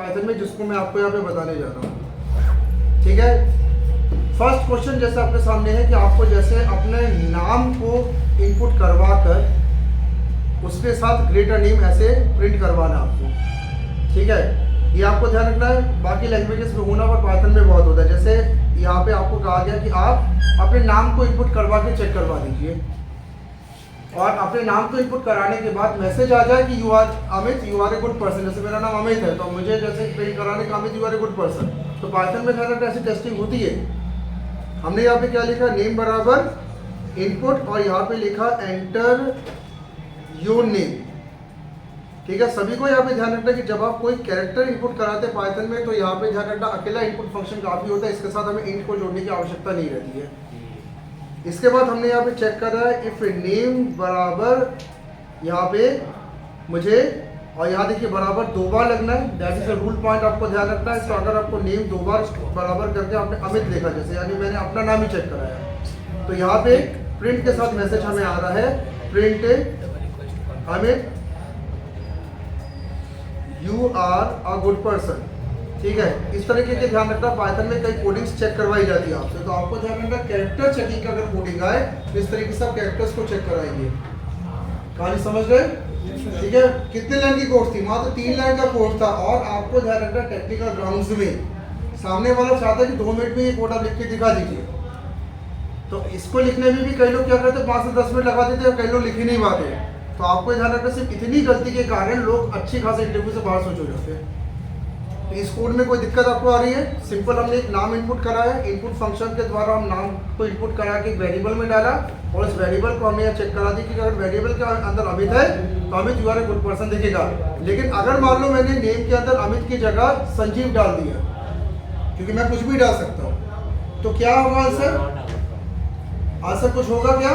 Python में, जिसको मैं आपको यहाँ पे बताने जा रहा हूँ। ठीक है, फर्स्ट क्वेश्चन जैसे आपके सामने है कि आपको जैसे अपने नाम को इनपुट करवा कर उसके साथ ग्रेटर नेम ऐसे प्रिंट करवाना आपको। ठीक है, ये आपको ध्यान रखना है। बाकी लैंग्वेजेस में होना पर पाइथन में बहुत होता है। जैसे यहाँ पे आपको कहा गया कि आप अपने नाम को इनपुट करवा के चेक करवा दीजिए, और अपने नाम को इनपुट कराने के बाद मैसेज आ जाए कि you are Amit, you are a good person. जैसे मेरा नाम अमित है तो मुझे जैसे प्रिंट कराने का Amit, you are a good person. तो पाइथन में ध्यान रखना ऐसी टेस्टिंग होती है। हमने यहाँ पे क्या लिखा, नेम बराबर इनपुट, और यहाँ पे लिखा एंटर योर नेम। ठीक है, सभी को यहाँ पे ध्यान रखना कि जब आप कोई कैरेक्टर इनपुट कराते हैं पाइथन में तो यहाँ पे ध्यान रखना अकेला इनपुट फंक्शन काफ़ी होता है, इसके साथ हमें इंट को जोड़ने की आवश्यकता नहीं रहती है। इसके बाद हमने यहाँ पे चेक करा है इफ नेम बराबर यहाँ पे मुझे, और यहाँ देखिए बराबर 2 बार लगना है, that is a rule point आपको ध्यान रखना है। तो अगर आपको नेम 2 बार बराबर करके आपने अमित लिखा जैसे, यानी मैंने अपना नाम ही चेक कराया, तो यहाँ पे प्रिंट के साथ मैसेज हमें आ रहा है, print Amit you are a good person. ठीक है, इस तरीके के ध्यान रखना। पाइथन में कई कोडिंग्स चेक करवाई जाती है आपसे, तो आपको ध्यान रखना कैरेक्टर चेकिंग का अगर कोडिंग आए तो इस तरीके से आप कैरेक्टर्स को चेक कराएंगे। कहानी समझ गए? ठीक है, कितने लाइन की कोड थी? मात्र 3 लाइन का कोड था। और आपको ध्यान रखना टेक्निकल ग्राउंड्स में सामने वाला चाहता है कि 2 मिनट में ये कोड आप लिख के दिखा दीजिए, तो इसको लिखने में भी कई लोग क्या करते हैं 5 से 10 मिनट लगा देते हैं, कई लोग लिख ही नहीं पाते। तो आपको ध्यान रखना सिर्फ इतनी गलती के कारण लोग अच्छी खासी इंटरव्यू से बाहर सोच हो जाते हैं। तो इस कोड में कोई दिक्कत आपको आ रही है? सिंपल हमने एक नाम इनपुट करा है, इनपुट फंक्शन के द्वारा हम नाम को इनपुट करा के एक वेरिएबल में डाला, और इस वेरिएबल को हमने यहाँ चेक करा दी कि अगर वेरिएबल के अंदर अमित है तो Amit you are a good person दिखेगा। लेकिन अगर मान लो मैंने नेम के अंदर अमित की जगह संजीव डाल दिया, क्योंकि मैं कुछ भी डाल सकता हूँ, तो क्या होगा आंसर? आंसर कुछ होगा क्या?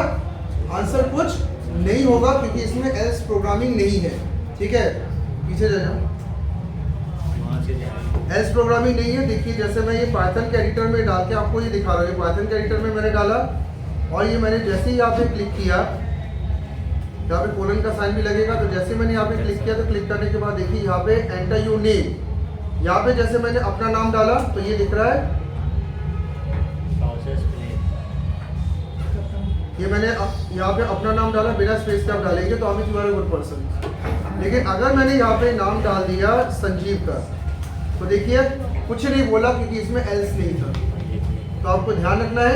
आंसर कुछ नहीं होगा, क्योंकि इसमें एल्स प्रोग्रामिंग नहीं है। ठीक है, पीछे जा जाओ, एल्स प्रोग्रामिंग नहीं है। देखिए जैसे मैं ये पाइथन के एडिटर में डाल के आपको ये दिखा रहा हूँ, पाइथन के एडिटर में मैंने डाला, और ये मैंने जैसे ही यहाँ पे क्लिक किया, यहाँ पे कोलन का साइन भी लगेगा, तो जैसे मैंने यहाँ पे क्लिक किया तो क्लिक करने के बाद देखिए यहाँ पे एंटर योर नेम, यहाँ पे जैसे मैंने अपना नाम डाला तो ये दिख रहा है, ये मैंने यहाँ पे अपना नाम डाला बिना स्पेस के आप डालेंगे तो Amit you are a good person. लेकिन अगर मैंने यहाँ पे नाम डाल दिया संजीव का, तो देखिए कुछ नहीं बोला, क्योंकि इसमें एल्स नहीं था। तो आपको ध्यान रखना है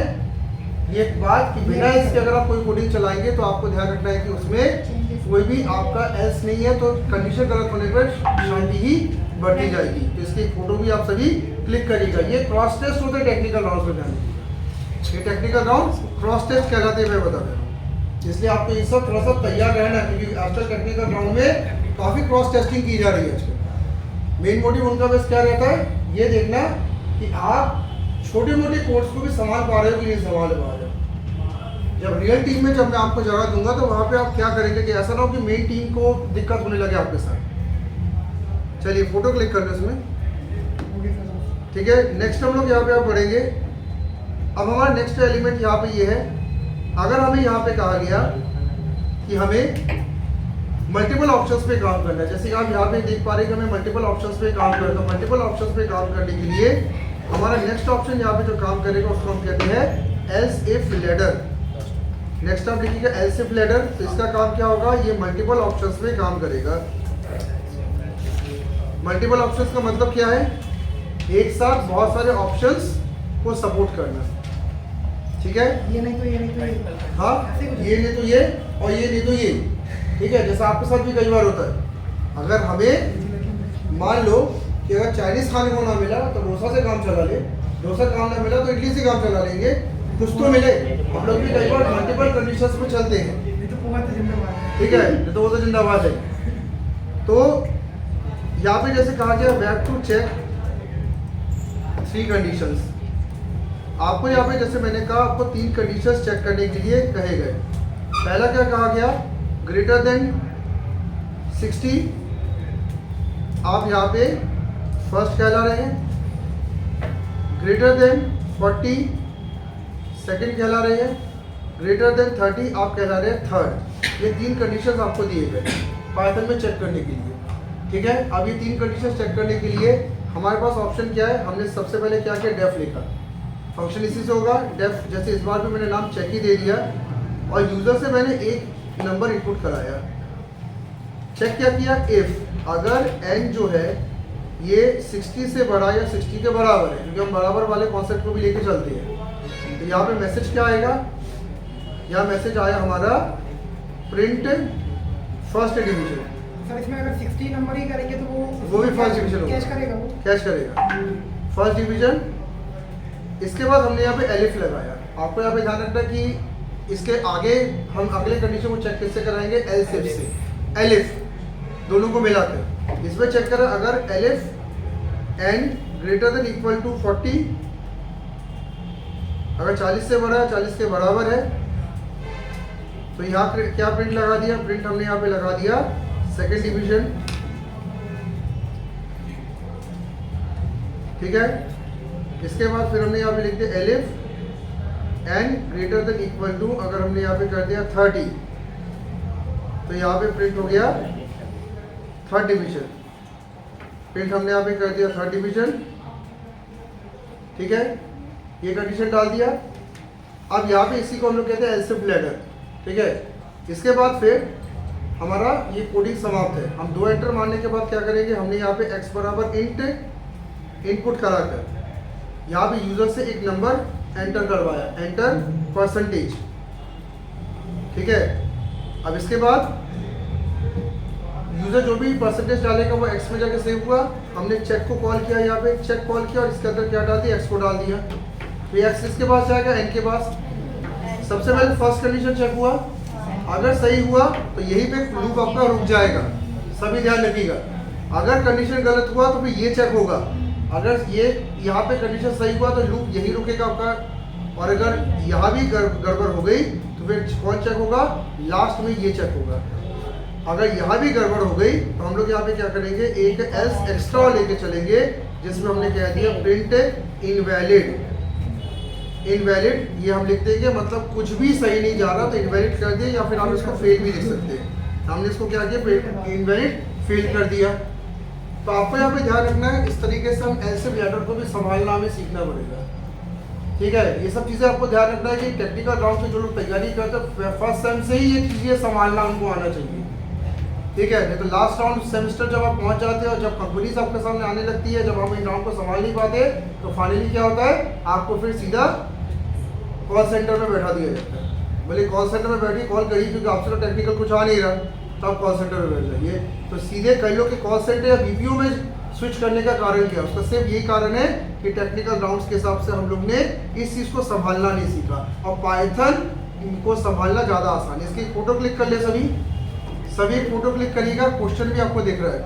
ये बात कि बिना एल्स के अगर आप कोई कोडिंग चलाएंगे तो आपको ध्यान रखना है कि उसमें कोई भी आपका एल्स नहीं है, तो कंडीशन गलत होने पर शांति ही बढ़ती जाएगी। तो इसकी फोटो भी आप सभी क्लिक करिएगा। ये क्रॉस टेस्ट होता है टेक्निकल राउंड में जाने, ये टेक्निकल राउंड क्रॉस टेस्ट कहलाते हैं, मैं बता रहा हूँ। इसलिए आपको ये सब थोड़ा सा तैयार रहना, क्योंकि आजकल टेक्निकल राउंड में काफ़ी क्रॉस टेस्टिंग की जा रही है आजकल। मेन मोटिव उनका बस क्या रहता है, ये देखना कि आप छोटे मोटे कोर्स को भी संभाल पा रहे हो कि नहीं संभाल पा रहे हो। जब रियल टीम में जब मैं आपको जगह दूंगा तो वहाँ पे आप क्या करेंगे कि ऐसा ना हो कि मेन टीम को दिक्कत होने लगे आपके साथ। चलिए फोटो क्लिक करना इसमें। ठीक है, नेक्स्ट हम लोग यहाँ पे आप बढ़ेंगे। अब हमारा नेक्स्ट एलिमेंट यहाँ पे ये है, अगर हमें यहाँ पे कहा गया कि हमें मल्टीपल ऑप्शंस पे काम करना है, जैसे कि आप यहाँ पे देख पा रहे हैं कि हमें मल्टीपल ऑप्शंस पे काम करना है, तो मल्टीपल ऑप्शंस पे काम करने के लिए हमारा नेक्स्ट ऑप्शन यहाँ पे जो काम करेगा उसको हम कहते हैं एल्स इफ लैडर। नेक्स्ट आप लिखिएगा एल्स इफ लैडर, तो इसका काम क्या होगा, ये मल्टीपल ऑप्शंस पे काम करेगा। मल्टीपल ऑप्शंस का मतलब क्या है, एक साथ बहुत सारे ऑप्शंस को सपोर्ट करना। ठीक है, ये नहीं तो ये नहीं तो ये, हाँ ये नहीं तो ये, और ये नहीं तो ये। ठीक है, जैसा आपके साथ भी कई बार होता है, अगर हमें मान लो कि अगर चाइनीज खाने को ना मिला तो डोसा से काम चला ले, डोसा काम ना मिला तो इडली से काम चला लेंगे, कुछ तो मिले। हम लोग भी कई बार मल्टीपल कंडीशंस में चलते हैं। ठीक है, तो वो तो जिंदाबाद है। तो यहाँ पे जैसे कहा गया बैक टू चेक 3 कंडीशंस, आपको यहाँ पे जैसे मैंने कहा आपको 3 कंडीशंस चेक करने के लिए कहे गए। पहला क्या कहा गया, ग्रेटर देन 60, आप यहाँ पे फर्स्ट कहला रहे हैं। ग्रेटर देन 40 सेकंड कहला रहे हैं। ग्रेटर देन 30 आप कहला रहे हैं थर्ड। ये 3 कंडीशंस आपको दिए गए पाइथन में चेक करने के लिए। ठीक है। अब ये 3 कंडीशन चेक करने के लिए हमारे पास ऑप्शन क्या है, हमने सबसे पहले क्या किया, डेफ लिखा। फंक्शन इसी से होगा डेफ, जैसे इस बार भी मैंने नाम चेक ही दे दिया और यूज़र से मैंने एक नंबर इनपुट कराया। चेक क्या किया, इफ़ अगर n जो है ये 60 से बड़ा या 60 के बराबर है, क्योंकि हम बराबर वाले कॉन्सेप्ट को भी लेके चलते हैं। तो यहाँ पे मैसेज क्या आएगा, यहाँ मैसेज आया हमारा प्रिंट फर्स्ट डिवीजन। सर इसमें अगर 60 नंबर ही करेंगे तो वो भी फर्स्ट डिवीजन कैश करेगा, वो कैश करेगा फर्स्ट डिवीजन। इसके बाद हमने यहाँ पे एलिफ लगाया। आपको यहाँ पे ध्यान रखना कि इसके आगे हम अगले कंडीशन को चेक किससे कराएंगे, एल्सिफ से। एलिफ दोनों को मिलाकर इसमें चेक करें, अगर elif n greater than equal to 40, अगर 40 से बड़ा है, 40 के बराबर है, तो यहाँ क्या प्रिंट लगा दिया, प्रिंट हमने यहाँ पे लगा दिया सेकेंड डिवीजन। ठीक है। इसके बाद फिर हमने यहाँ पे लिख दिया elif n greater than equal to, अगर हमने यहाँ पे कर दिया 30, तो यहाँ पे प्रिंट हो गया थर्ड डिवीजन। प्रिंट हमने यहाँ पे कर दिया थर्ड डिवीजन। ठीक है, ये कंडीशन डाल दिया। अब यहाँ पे इसी को हम लोग कहते हैं एल्सिफ लैडर। ठीक है, इसके बाद फिर हमारा ये कोडिंग समाप्त है। हम 2 एंटर मारने के बाद क्या करेंगे, हमने यहाँ पे x बराबर इंट इनपुट कराकर यहाँ पे यूजर से एक नंबर एंटर करवाया, एंटर परसेंटेज। ठीक है, अब इसके बाद यूजर जो भी परसेंटेज डालेगा वो x में जाके सेव हुआ। हमने चेक को कॉल किया, यहाँ पे चेक कॉल किया और इसके अंदर क्या डाल दिया, x को डाल दिया। तो ये x किसके पास जाएगा, n के पास। सबसे पहले फर्स्ट कंडीशन चेक हुआ, अगर सही हुआ तो यहीं पे लूप आपका रुक जाएगा, सभी ध्यान रखिएगा। अगर कंडीशन गलत हुआ तो फिर ये चेक होगा, अगर ये यहाँ पे कंडीशन सही हुआ तो लूप यही रुकेगा आपका, और अगर यहाँ भी गड़बड़ हो गई तो फिर कौन चेक होगा, लास्ट में ये चेक होगा। अगर यहाँ भी गड़बड़ हो गई तो हम लोग यहाँ पे क्या करेंगे, एक एल्स एक्स्ट्रा लेके चलेंगे, जिसमें हमने कह दिया प्रिंट इनवैलिड। इनवैलिड ये हम लिख देंगे, मतलब कुछ भी सही नहीं जा रहा तो इनवैलिड कर दिया, या फिर हम इसको फेल भी लिख सकते हैं। हमने इसको क्या किया, इनवैलिड फेल कर दिया। तो आपको यहाँ पे ध्यान रखना है, इस तरीके से हम एल्सिफ लैडर को भी संभालना हमें सीखना पड़ेगा। ठीक है, ये सब चीज़ें आपको ध्यान रखना है कि टेक्निकल राउंड से जो लोग तैयारी करते हैं फर्स्ट सेम से ही ये चीज़ें संभालना उनको आना चाहिए। ठीक है, नहीं तो लास्ट राउंड सेमेस्टर जब आप पहुंच जाते हो और जब कंपनीज आपके सामने आने लगती है, जब हम इन राउंड को संभाल नहीं पाते, तो फाइनली क्या होता है, आपको फिर सीधा कॉल सेंटर में बैठा दिया जाता है। बोले कॉल सेंटर में बैठी कॉल करी, क्योंकि आपसे तो टेक्निकल कुछ आ नहीं रहा, तो आप कॉल सेंटर में बैठ जाइए। तो सीधे कई लोग के कॉल सेंटर या बीपीओ में स्विच करने का कारण क्या, उसका सिर्फ यही कारण है कि टेक्निकल राउंड्स के हिसाब से हम लोग ने इस चीज़ को संभालना नहीं सीखा। और पाइथन को संभालना ज़्यादा आसान है। इसकी फोटो क्लिक कर ले, सभी फोटो क्लिक करिएगा, क्वेश्चन भी आपको दिख रहा है।